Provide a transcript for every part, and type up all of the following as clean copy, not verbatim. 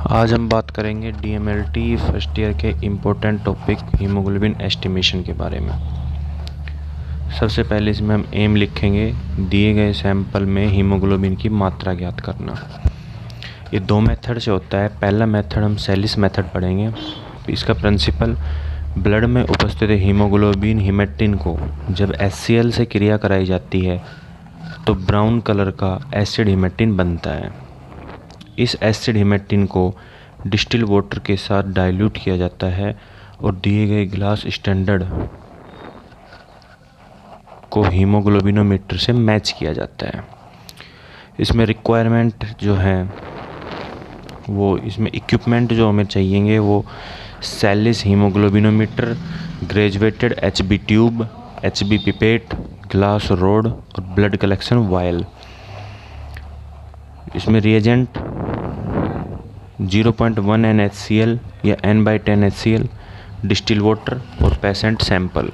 आज हम बात करेंगे डीएमएलटी फर्स्ट ईयर के इम्पोर्टेंट टॉपिक हीमोग्लोबिन एस्टिमेशन के बारे में। सबसे पहले इसमें हम एम लिखेंगे, दिए गए सैंपल में हीमोग्लोबिन की मात्रा ज्ञात करना। ये दो मेथड से होता है। पहला मेथड हम सेलिस मेथड पढ़ेंगे। इसका प्रिंसिपल, ब्लड में उपस्थित हीमोग्लोबिन हिमेटिन को जब HCl से क्रिया कराई जाती है तो ब्राउन कलर का एसिड हिमेटिन बनता है। इस एसिड हिमेटिन को डिस्टिल वाटर के साथ डाइल्यूट किया जाता है और दिए गए ग्लास स्टैंडर्ड को हीमोग्लोबिनोमीटर से मैच किया जाता है। इसमें रिक्वायरमेंट जो है वो, इसमें इक्विपमेंट जो हमें चाहिएंगे वो Sahli's haemoglobinometer, graduated HB tube, HB pipette, glass rod और ब्लड कलेक्शन वायल। इसमें रिएजेंट 0.1 NaCl या N/10 HCl, डिस्टिल वाटर और पेशेंट सैंपल।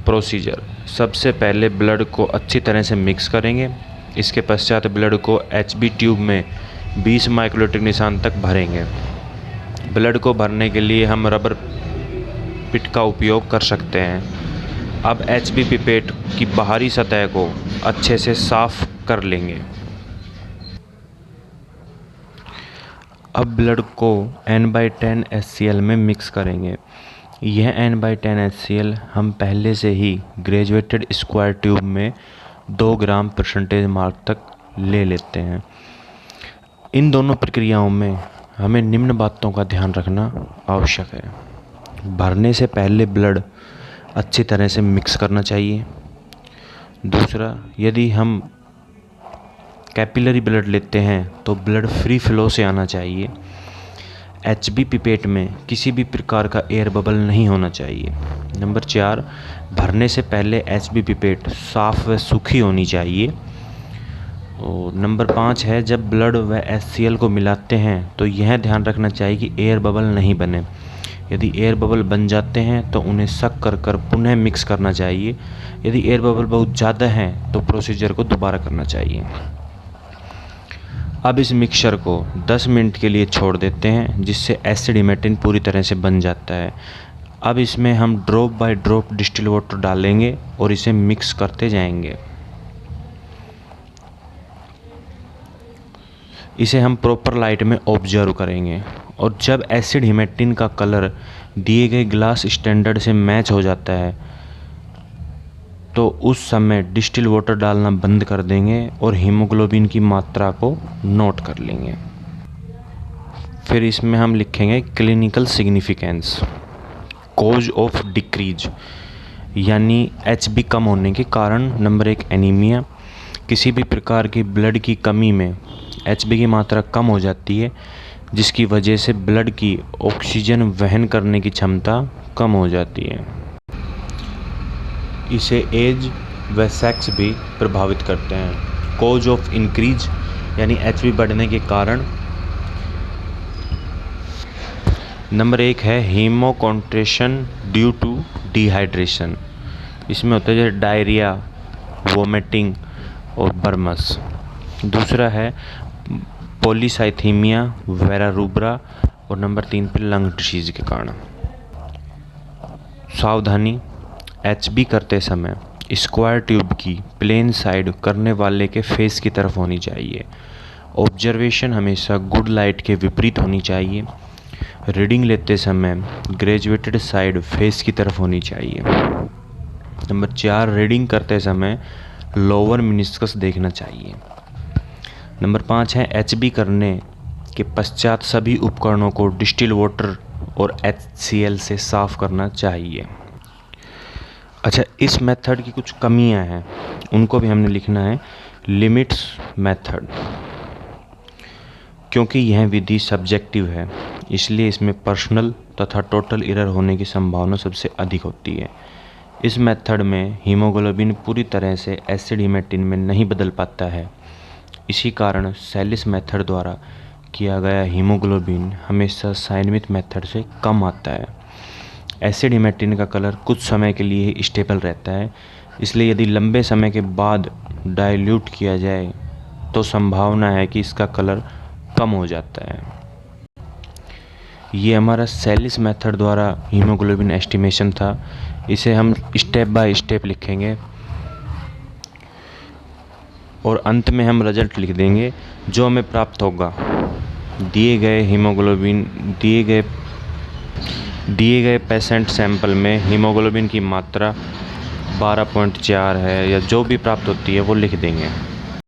प्रोसीजर, सबसे पहले ब्लड को अच्छी तरह से मिक्स करेंगे। इसके पश्चात ब्लड को HB ट्यूब में 20 माइक्रोलीटर निशान तक भरेंगे। ब्लड को भरने के लिए हम रबर पिट का उपयोग कर सकते हैं। अब HB पिपेट की बाहरी सतह को अच्छे से साफ कर लेंगे। अब ब्लड को N/10 HCl में मिक्स करेंगे। यह N/10 HCl हम पहले से ही ग्रेजुएटेड स्क्वायर ट्यूब में 2 ग्राम परसेंटेज मार्क तक ले लेते हैं। इन दोनों प्रक्रियाओं में हमें निम्न बातों का ध्यान रखना आवश्यक है। भरने से पहले ब्लड अच्छी तरह से मिक्स करना चाहिए। दूसरा, यदि हम कैपिलरी ब्लड लेते हैं तो ब्लड फ्री फ्लो से आना चाहिए। HB पिपेट में किसी भी प्रकार का एयर बबल नहीं होना चाहिए। नंबर 4, भरने से पहले HB पिपेट साफ़ व सूखी होनी चाहिए। और नंबर 5 है, जब ब्लड व HCl को मिलाते हैं तो यह ध्यान रखना चाहिए कि एयर बबल नहीं बने। यदि एयर बबल बन जाते हैं तो उन्हें सक कर पुनः मिक्स करना चाहिए। यदि एयर बबल बहुत ज़्यादा हैं तो प्रोसीजर को दोबारा करना चाहिए। अब इस मिक्सचर को 10 मिनट के लिए छोड़ देते हैं, जिससे एसिड हिमेटिन पूरी तरह से बन जाता है। अब इसमें हम drop by drop distil water डालेंगे और इसे मिक्स करते जाएंगे। इसे हम प्रॉपर लाइट में ऑब्जर्व करेंगे और जब एसिड हिमेटिन का कलर दिए गए ग्लास स्टैंडर्ड से मैच हो जाता है तो उस समय डिस्टिल वाटर डालना बंद कर देंगे और हीमोग्लोबिन की मात्रा को नोट कर लेंगे। फिर इसमें हम लिखेंगे clinical significance, cause of decrease, यानी HB कम होने के कारण। नंबर 1, एनीमिया, किसी भी प्रकार की ब्लड की कमी में HB की मात्रा कम हो जाती है, जिसकी वजह से ब्लड की ऑक्सीजन वहन करने की क्षमता कम हो जाती है। इसे एज व सेक्स भी प्रभावित करते हैं। कॉज ऑफ इंक्रीज, यानी HB बढ़ने के कारण। नंबर 1 है हीमोकॉन्ट्रेशन ड्यू टू डिहाइड्रेशन। इसमें होता है जैसे डायरिया, वोमिटिंग और बर्मस। दूसरा है पॉलीसाइथीमिया, वेरा रूब्रा। और नंबर 3 पे लंग डिसीज के कारण। सावधानी, HB करते समय स्क्वायर ट्यूब की प्लेन साइड करने वाले के फेस की तरफ होनी चाहिए। ऑब्जर्वेशन हमेशा गुड लाइट के विपरीत होनी चाहिए। रीडिंग लेते समय ग्रेजुएटेड साइड फेस की तरफ होनी चाहिए। नंबर 4, रीडिंग करते समय लोअर मेनिस्कस देखना चाहिए। नंबर 5 है HB करने के पश्चात सभी उपकरणों को डिस्टिल वाटर और HCl से साफ करना चाहिए। अच्छा, इस मेथड की कुछ कमियां हैं, उनको भी हमने लिखना है। लिमिट्स मेथड, क्योंकि यह विधि सब्जेक्टिव है इसलिए इसमें पर्सनल तथा टोटल एरर होने की संभावना सबसे अधिक होती है। इस मेथड में हीमोग्लोबिन पूरी तरह से एसिड हिमेटिन में नहीं बदल पाता है। इसी कारण सेलिस मेथड द्वारा किया गया हीमोग्लोबिन हमेशा साइनमिथ मेथड से कम आता है। एसिड हिमेटिन का कलर कुछ समय के लिए ही स्टेबल रहता है, इसलिए यदि लंबे समय के बाद डाइल्यूट किया जाए तो संभावना है कि इसका कलर कम हो जाता है। ये हमारा सेलिस मेथड द्वारा हीमोग्लोबिन एस्टिमेशन था। इसे हम स्टेप बाय स्टेप लिखेंगे और अंत में हम रिजल्ट लिख देंगे जो हमें प्राप्त होगा। दिए गए हीमोग्लोबिन दिए गए पेशेंट सैंपल में हीमोग्लोबिन की मात्रा 12.4 है या जो भी प्राप्त होती है वो लिख देंगे।